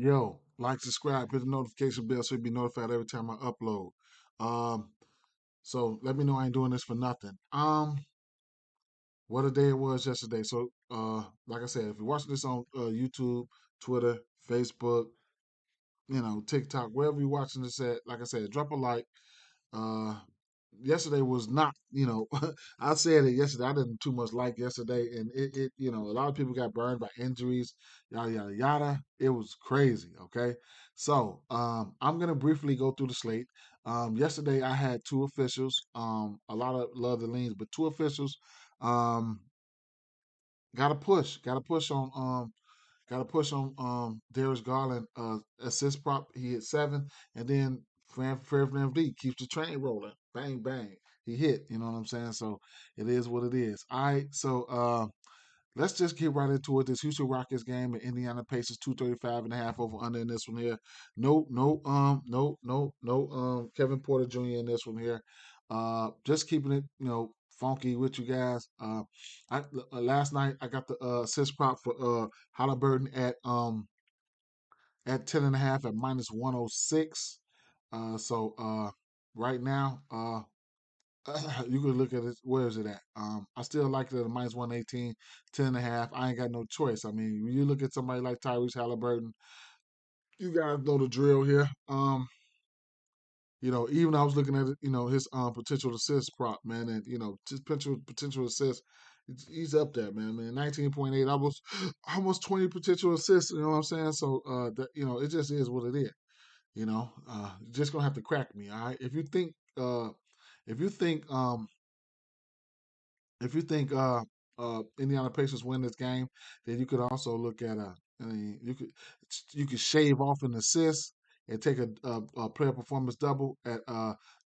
Yo, like, subscribe, hit the notification bell so you'll be notified every time I upload. Um, so let me know I ain't doing this for nothing. What a day it was yesterday. So, like I said, if you're watching this on YouTube, Twitter, Facebook, TikTok, wherever you're watching this at, like I said, drop a like. Uh, Yesterday was not, I said it yesterday. I didn't too much like yesterday, and a lot of people got burned by injuries, yada yada yada. It was crazy. Okay, so I'm gonna briefly go through the slate. Yesterday I had two officials. A lot of love the leans, but two officials. Um, got to push on Darius Garland assist prop. He hit 7, and then Fred VanVleet keeps the train rolling. Bang bang. He hit. You know what I'm saying? So it is what it is. All right. So let's just get right into it. This Houston Rockets game and Indiana Pacers 235.5 over under in this one here. No, Kevin Porter Jr. in this one here. Just keeping it, funky with you guys. Last night I got the assist prop for Halliburton at 10.5 at -106. So right now you can look at it. Where is it at? I still like it at a -118, 10.5. I ain't got no choice. I mean, when you look at somebody like Tyrese Halliburton, you guys know the drill here. Even I was looking at it, his potential assist prop, man, and just potential assist. He's up there, man. 19.8, almost 20 potential assists. You know what I'm saying? So it just is what it is. You're just gonna have to crack me. All right. If you think if you think Indiana Pacers win this game, then you could also look at I mean, you could shave off an assist and take a player performance double at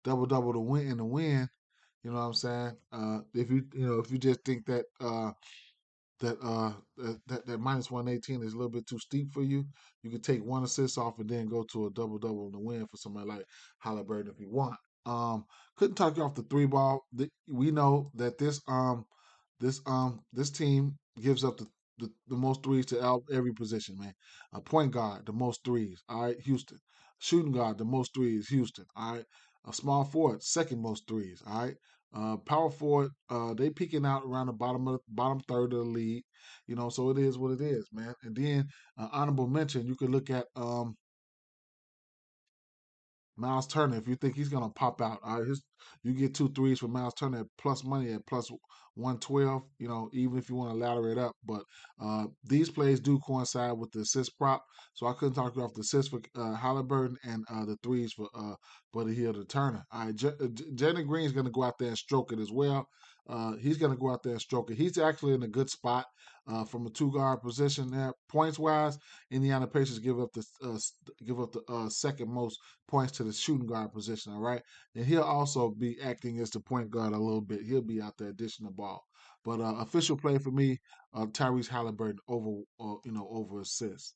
double double to win in the win. You know what I'm saying? If you just think that -118 is a little bit too steep for you, you could take one assist off and then go to a double double in the win for somebody like Halliburton if you want. Um, couldn't talk you off the three ball. We know that this team gives up the most threes to every position, man. A point guard, the most threes. All right, Houston. Shooting guard, the most threes, Houston. All right. A small forward, second most threes. All right. Power forward, they peaking out around the bottom third of the league. So it is what it is, man. And then honorable mention, you could look at Miles Turner, if you think he's gonna pop out, you get two threes for Miles Turner at plus money at plus 112. Even if you want to ladder it up, but these plays do coincide with the assist prop, so I couldn't talk you off the assist for Halliburton and the threes for Buddy Hield to Turner. All right, Jalen Green's gonna go out there and stroke it as well. He's gonna go out there and stroke it. He's actually in a good spot from a two guard position there. Points wise, Indiana Pacers give up the second most points to the shooting guard position. All right, and he'll also be acting as the point guard a little bit. He'll be out there dishing the ball. But official play for me, Tyrese Halliburton over assists.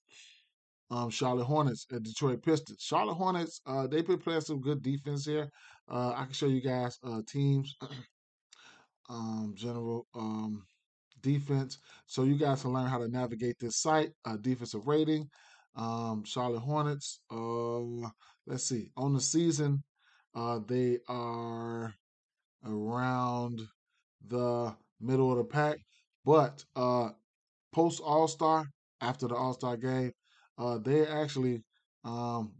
Charlotte Hornets at Detroit Pistons. Charlotte Hornets, they've been playing some good defense here. I can show you guys teams, general defense, so you guys can learn how to navigate this site. Defensive rating. Charlotte Hornets. Let's see. On the season, they are around the middle of the pack, but post All Star, after the All Star game, they actually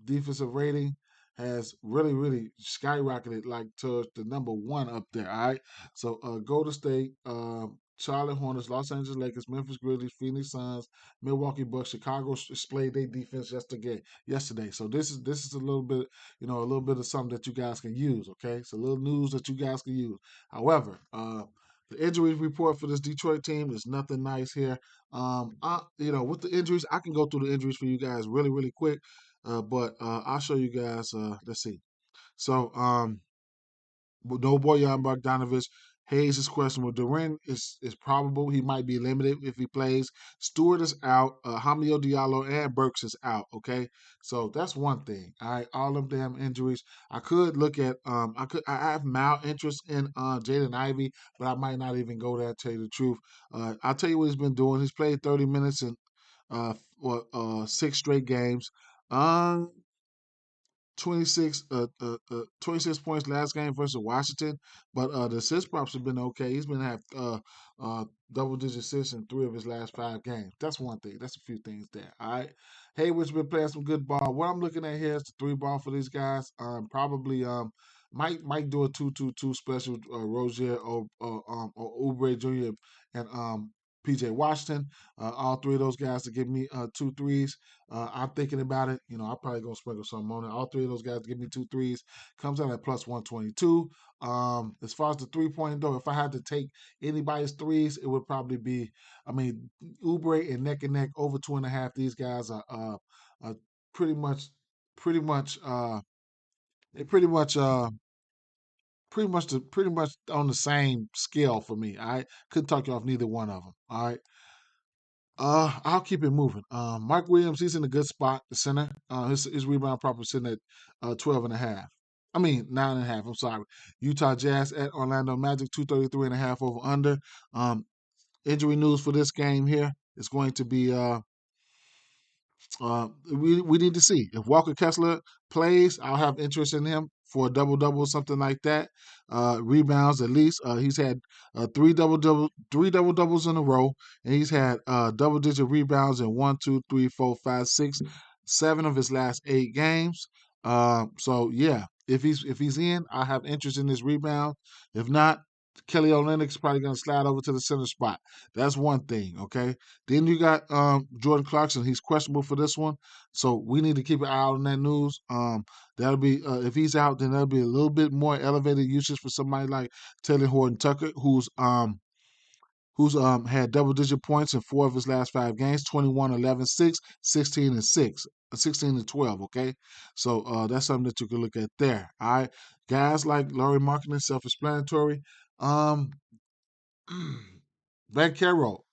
defensive rating has really really skyrocketed like to the number one up there. All right, so Golden State, Charlotte Hornets, Los Angeles Lakers, Memphis Grizzlies, Phoenix Suns, Milwaukee Bucks, Chicago displayed their defense yesterday. Yesterday, so this is a little bit, a little bit of something that you guys can use. Okay, it's a little news that you guys can use. However, the injury report for this Detroit team is nothing nice here. With the injuries, I can go through the injuries for you guys really, really quick. But I'll show you guys. Let's see. So, no Boyan Bogdanovich. Hayes is questionable. Duran is probable. He might be limited if he plays. Stewart is out. Hamio Diallo and Burks is out. Okay, so that's one thing. All right, all them damn injuries. I could look at. I have mild interest in Jaden Ivey, but I might not even go there. To tell you the truth, I'll tell you what he's been doing. He's played 30 minutes in 6 straight games. Um, 26 points last game versus Washington, but the assist props have been okay. He's been have double digit assists in 3 of his last 5 games. That's one thing. That's a few things there. All right. Hayward's been playing some good ball. What I'm looking at here is the 3 ball for these guys. Probably might do a 2-2-2 special. Rozier or Oubre Jr. and PJ Washington. All 3 of those guys to give me 2 threes. I'm thinking about it. I'm probably gonna sprinkle something on it. All 3 of those guys give me 2 threes. Comes out at plus 122. As far as the 3-point though, if I had to take anybody's threes, it would probably be, Oubre and neck over 2.5. These guys are pretty much, pretty much, they pretty much on the same scale for me. I couldn't talk you off neither one of them. All right. I'll keep it moving. Mark Williams, he's in a good spot, the center. His rebound proper sitting at 12.5. 9.5. I'm sorry. Utah Jazz at Orlando Magic, 233.5 over under. Injury news for this game here is going to be we need to see if Walker Kessler plays. I'll have interest in him for a double double, something like that. Rebounds at least. He's had three double doubles in a row, and he's had double digit rebounds in 7 of his last 8 games. So yeah, if he's in, I have interest in his rebound. If not, Kelly Olynyk's probably going to slide over to the center spot. That's one thing, okay? Then you got Jordan Clarkson. He's questionable for this one, so we need to keep an eye out on that news. That'll be if he's out, then that'll be a little bit more elevated usage for somebody like Taylor Horton Tucker, who's had double digit points in 4 of his last 5 games: 21, 11, 6, 16, and 6. 16 and 12, okay? So that's something that you can look at there. All right. Guys like Laurie Marketing, self-explanatory. Um, Caro,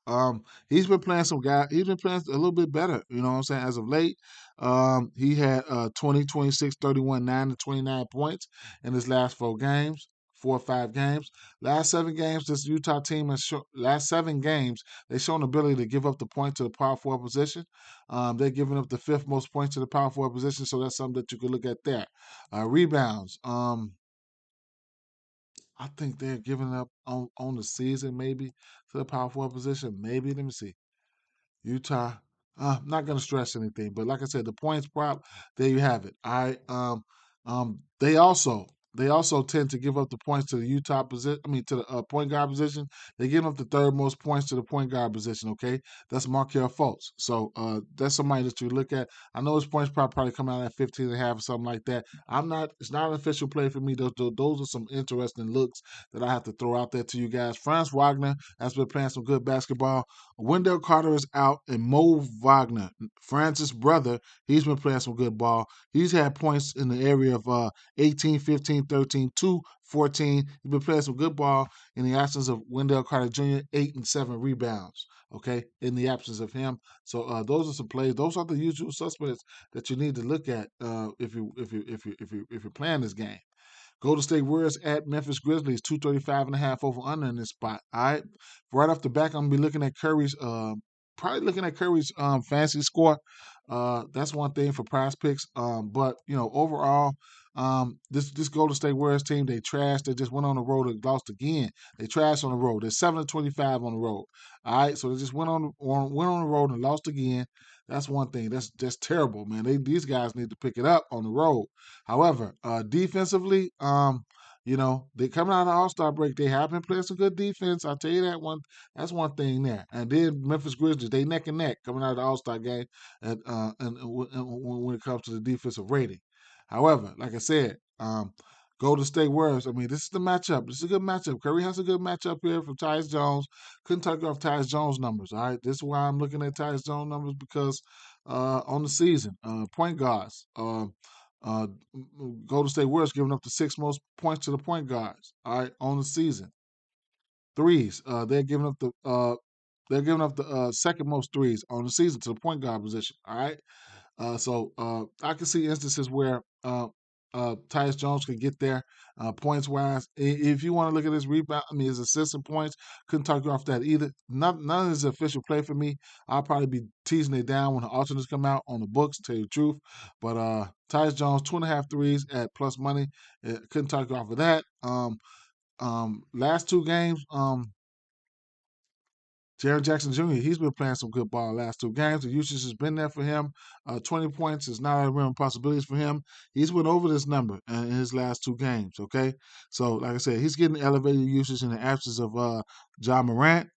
he's been playing some guy. He's been playing a little bit better. You know what I'm saying? As of late, he had 20, 26, 31, 9 to 29 points in his last 4 games, 4 or 5 games. Last 7 games, this Utah team last 7 games, they've shown ability to give up the point to the power forward position. They're giving up the 5th most points to the power forward position, so that's something that you could look at there. Rebounds. I think they're giving up on the season, maybe to the power forward position. Maybe. Let me see. Utah. Not gonna stress anything, but like I said, the points prop, there you have it. All right. They also tend to give up the points to the Utah position. To the point guard position. They give up the 3rd most points to the point guard position. Okay, that's Markelle Fultz. So that's somebody that you look at. I know his points prop probably come out at 15.5 or something like that. It's not an official play for me. Those are some interesting looks that I have to throw out there to you guys. Franz Wagner has been playing some good basketball. Wendell Carter is out, and Mo Wagner, Francis' brother, he's been playing some good ball. He's had points in the area of 18, 15, 13, 2, 14. He's been playing some good ball in the absence of Wendell Carter Jr., 8 and 7 rebounds. Okay, in the absence of him. So those are some plays. Those are the usual suspects that you need to look at if you're playing this game. Golden State Warriors at Memphis Grizzlies, 235.5 over under in this spot. All right. Right off the back, I'm gonna be looking at Curry's probably looking at Curry's fantasy score. That's one thing for prize picks. But overall, this Golden State Warriors team, they trashed. They just went on the road and lost again. They trashed on the road. They're 7-25 on the road. All right. So they just went on the road and lost again. That's one thing. That's terrible, man. These guys need to pick it up on the road. However, defensively, they coming out of the All-Star break. They have been playing some good defense. I'll tell you that one. That's one thing there. And then Memphis Grizzlies, they neck and neck coming out of the All-Star game, and when it comes to the defensive rating. However, like I said, Golden State Warriors. This is the matchup. This is a good matchup. Curry has a good matchup here from Tyus Jones. Couldn't talk off Tyus Jones numbers. All right, this is why I'm looking at Tyus Jones numbers because on the season, point guards. Golden State Warriors giving up the 6th most points to the point guards. All right, on the season. Threes. They're giving up the 2nd most threes on the season to the point guard position. All right. So I can see instances where Tyus Jones could get there points wise. If you want to look at his rebound, I mean his assists and points, couldn't talk you off that either. None of his official play for me. I'll probably be teasing it down when the alternates come out on the books. To tell you the truth, but Tyus Jones 2.5 threes at plus money. Couldn't talk you off of that. Last two games. Jared Jackson Jr., he's been playing some good ball the last two games. The usage has been there for him. 20 points is not a real possibility for him. He's went over this number in his last two games, okay? So, like I said, he's getting elevated usage in the absence of John Morant.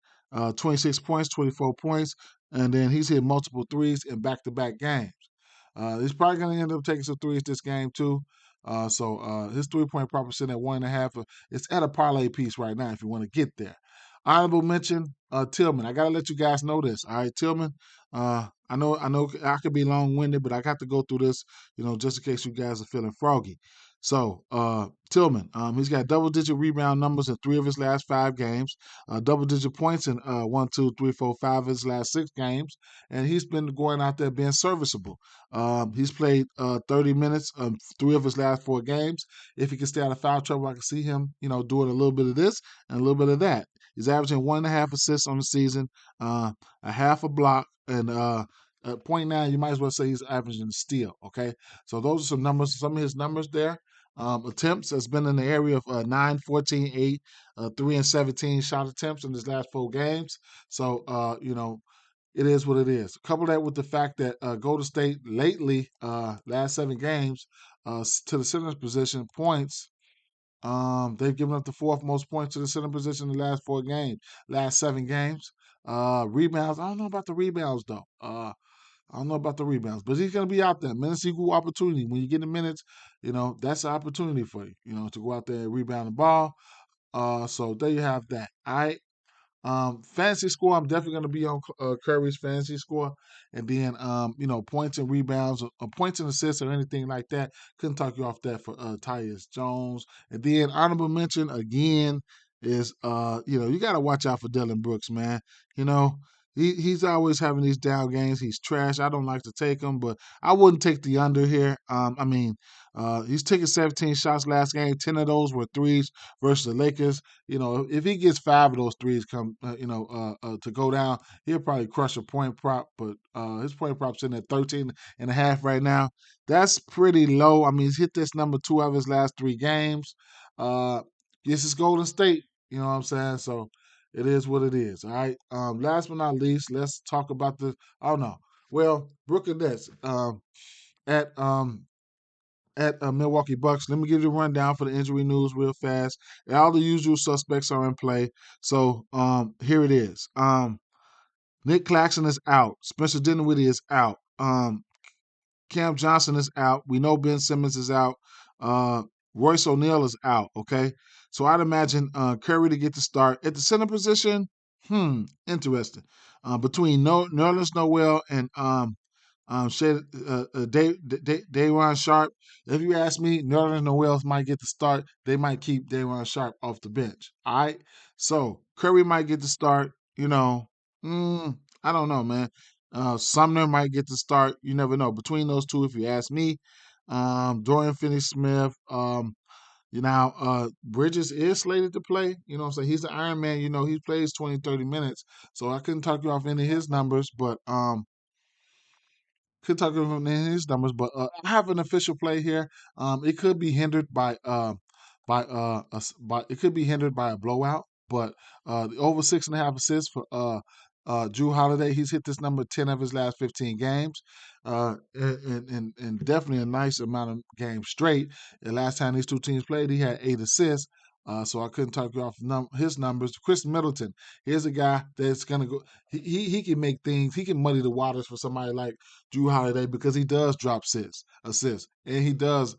26 points, 24 points, and then he's hit multiple threes in back-to-back games. He's probably going to end up taking some threes this game, too. So his three-point prop is sitting at 1.5. It's at a parlay piece right now if you want to get there. Honorable mention, Tillman. I gotta let you guys know this. All right, Tillman. I know I could be long-winded, but I got to go through this, just in case you guys are feeling froggy. So, Tillman, he's got double-digit rebound numbers in 3 of his last 5 games, double-digit points in 1, 2, 3, 4, 5 of his last 6 games, and he's been going out there being serviceable. He's played 30 minutes 3 of his last 4 games. If he can stay out of foul trouble, I can see him, doing a little bit of this and a little bit of that. He's averaging 1.5 assists on the season, a half a block, and at .9, you might as well say he's averaging a steal. Okay, so those are some numbers. Some of his numbers there. Attempts has been in the area of 9, 14, 8, 3 and 17 shot attempts in his last 4 games. So it is what it is. Couple that with the fact that Golden State lately, last 7 games, to the center position points. They've given up the 4th most points to the center position in the last 4 games, last 7 games. Rebounds, I don't know about the rebounds though. I don't know about the rebounds, but he's going to be out there. Minutes equal opportunity. When you get the minutes, that's an opportunity for you, to go out there and rebound the ball. So there you have that. All right. Fantasy score, I'm definitely going to be on Curry's fantasy score. And then, points and rebounds, or points and assists or anything like that. Couldn't talk you off that for Tyus Jones. And then honorable mention again is, you got to watch out for Dylan Brooks, man. You know, he's always having these down games. He's trash. I don't like to take him, but I wouldn't take the under here. He's taking 17 shots last game. 10 of those were threes versus the Lakers. If he gets 5 of those threes to go down, he'll probably crush a point prop. But his point prop's in at 13.5 right now. That's pretty low. I mean, he's hit this number 2 of his last 3 games. This is Golden State. You know what I'm saying? So it is what it is. All right. Last but not least, let's talk about the. Oh no. Well, Brooklyn Nets. At Milwaukee Bucks. Let me give you a rundown for the injury news real fast. And all the usual suspects are in play. So here it is. Nick Claxton is out. Spencer Dinwiddie is out. Cam Johnson is out. We know Ben Simmons is out. Royce O'Neal is out. Okay, so I'd imagine Curry to get the start at the center position. Interesting. Between Nerlens Noel and Day'Ron Sharp. If you ask me, Nerlens Noel might get the start. They might keep Day'Ron Sharp off the bench. All right, so Curry might get the start. I don't know, man. Sumner might get the start. You never know. Between those two, if you ask me, Dorian Finney-Smith. Bridges is slated to play. You know what I'm saying? He's the Iron Man. He plays 20, 30 minutes. So I couldn't talk you off any of his numbers, but could talk about his numbers, but I have an official play here. It could be hindered by a blowout, but the over 6.5 assists for Drew Holiday. He's hit this number 10 of his last 15 games, and definitely a nice amount of games straight. The last time these two teams played, he had 8 assists. So I couldn't talk you off his numbers. Chris Middleton, here's a guy that's gonna go. He can make things. He can muddy the waters for somebody like Drew Holiday because he does drop assists, and he does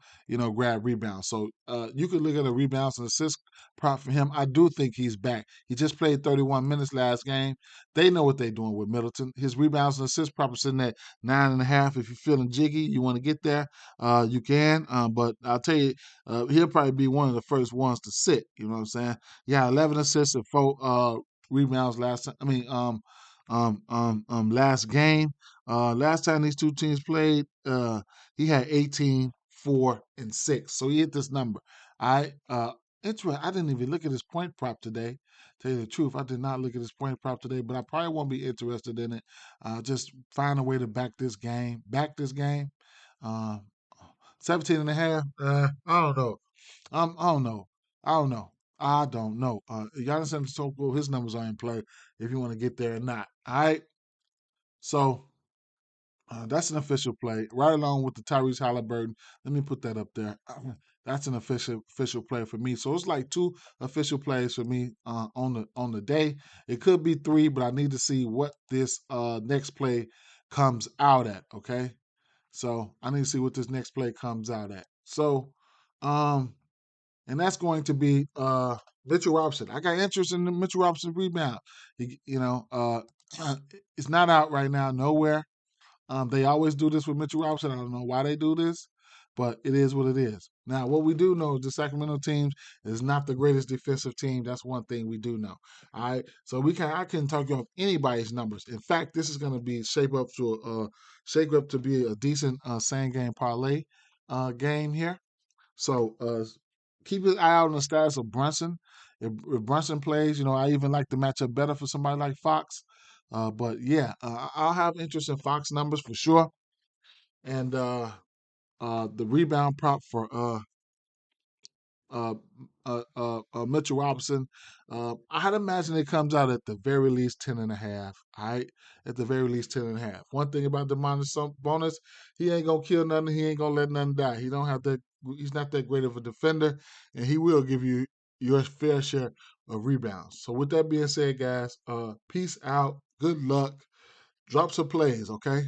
grab rebounds. So you could look at a rebounds and assist prop for him. I do think he's back. He just played 31 minutes last game. They know what they're doing with Middleton. His rebounds and assist prop is sitting at 9.5. If you're feeling jiggy, you want to get there, you can. But I'll tell you, he'll probably be one of the first ones to sit. You know what I'm saying? Yeah, 11 assists and 4 rebounds last time. Last game. Last time these two teams played, he had 18, 4, and 6. So he hit this number. I interesting. I didn't even look at his point prop today. Tell you the truth, I did not look at his point prop today, but I probably won't be interested in it. Just find a way to back this game. Back this game. Uh, 17 and a half. I don't know. I don't know. I don't know. I don't know. Giannis Antetokounmpo, his numbers are in play if you want to get there or not. All right. So that's an official play, right along with the Tyrese Halliburton. Let me put that up there. That's an official play for me. So it's like two official plays for me on the day. It could be three, but I need to see what this next play comes out at. Okay, so I need to see what this next play comes out at. So, and that's going to be Mitchell Robinson. I got interest in the Mitchell Robinson rebound. It's not out right now nowhere. They always do this with Mitchell Robinson. I don't know why they do this, but it is what it is. Now, what we do know is the Sacramento team is not the greatest defensive team. That's one thing we do know. All right, so I can talk you off anybody's numbers. In fact, this is going to be shape up to be a decent same game parlay game here. So keep an eye out on the status of Brunson. If Brunson plays, I even like the matchup better for somebody like Fox. But yeah, I'll have interest in Fox numbers for sure. And the rebound prop for uh, Mitchell Robinson, I had imagined it comes out at the very least 10 and a half. All right. At the very least 10 and a half. One thing about the minus bonus, he ain't going to kill nothing. He ain't going to let nothing die. He's not that great of a defender, and he will give you your fair share of rebounds. So with that being said, guys, peace out. Good luck. Drop some plays, okay?